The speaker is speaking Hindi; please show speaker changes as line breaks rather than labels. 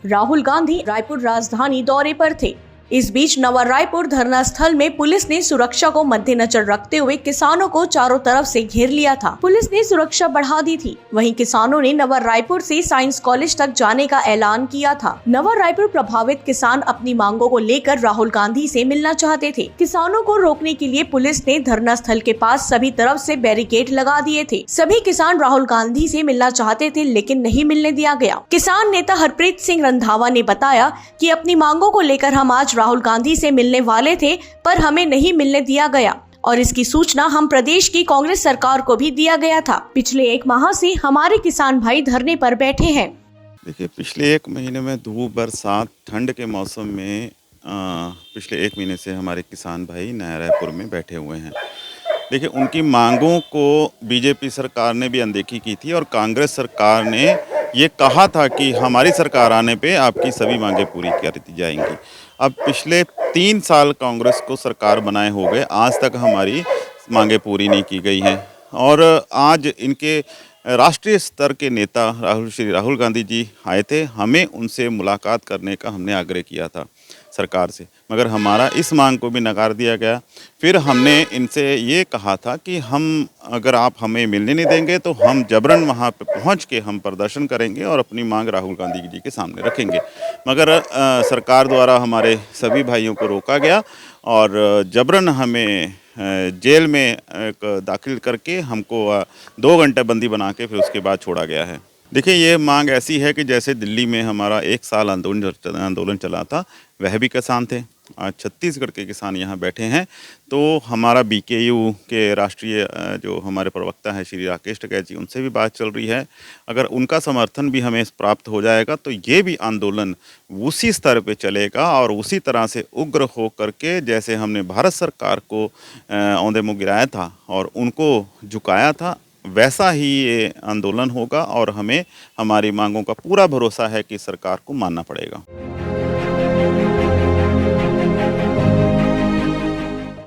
राहुल गांधी रायपुर राजधानी दौरे पर थे। इस बीच नवा रायपुर धरना स्थल में पुलिस ने सुरक्षा को मद्देनजर रखते हुए किसानों को चारों तरफ से घेर लिया था। पुलिस ने सुरक्षा बढ़ा दी थी। वहीं किसानों ने नवा रायपुर से साइंस कॉलेज तक जाने का ऐलान किया था। नवा रायपुर प्रभावित किसान अपनी मांगों को लेकर राहुल गांधी से मिलना चाहते थे। किसानों को रोकने के लिए पुलिस ने धरना स्थल के पास सभी तरफ से बैरिकेड लगा दिए थे। सभी किसान राहुल गांधी से मिलना चाहते थे, लेकिन नहीं मिलने दिया गया। किसान नेता हरप्रीत सिंह रंधावा ने बताया कि अपनी मांगों को लेकर हम आज राहुल गांधी से मिलने वाले थे, पर हमें नहीं मिलने दिया गया और इसकी सूचना हम प्रदेश की कांग्रेस सरकार को भी दिया गया था। पिछले 1 माह से हमारे किसान भाई धरने पर बैठे हैं।
देखिए, पिछले 1 महीने में धूप, बरसात, ठंड के मौसम में पिछले 1 महीने से हमारे किसान भाई नया रायपुर में बैठे हुए हैं। देखिए, उनकी मांगों को बीजेपी सरकार ने भी अनदेखी की थी और कांग्रेस सरकार ने ये कहा था कि हमारी सरकार आने पे आपकी सभी मांगें पूरी कर दी जाएंगी। अब पिछले 3 साल कांग्रेस को सरकार बनाए हो गए, आज तक हमारी मांगें पूरी नहीं की गई हैं और आज इनके राष्ट्रीय स्तर के नेता श्री राहुल गांधी जी आए थे। हमें उनसे मुलाकात करने का हमने आग्रह किया था सरकार से, मगर हमारा इस मांग को भी नकार दिया गया। फिर हमने इनसे ये कहा था कि हम अगर आप हमें मिलने नहीं देंगे तो हम जबरन वहाँ पे पहुँच के हम प्रदर्शन करेंगे और अपनी मांग राहुल गांधी जी के सामने रखेंगे। मगर सरकार द्वारा हमारे सभी भाइयों को रोका गया और जबरन हमें जेल में दाखिल करके हमको 2 घंटे बंदी बना के फिर उसके बाद छोड़ा गया है। देखिए, ये मांग ऐसी है कि जैसे दिल्ली में हमारा 1 साल आंदोलन चला था, वह भी किसान थे। आज छत्तीसगढ़ के किसान यहाँ बैठे हैं। तो हमारा बीकेयू के राष्ट्रीय जो हमारे प्रवक्ता हैं श्री राकेश टिकैत जी, उनसे भी बात चल रही है। अगर उनका समर्थन भी हमें प्राप्त हो जाएगा तो ये भी आंदोलन उसी स्तर पे चलेगा और उसी तरह से उग्र हो करके जैसे हमने भारत सरकार को औंधे मुँह गिराया था और उनको झुकाया था, वैसा ही ये आंदोलन होगा और हमें हमारी मांगों का पूरा भरोसा है कि सरकार को मानना पड़ेगा।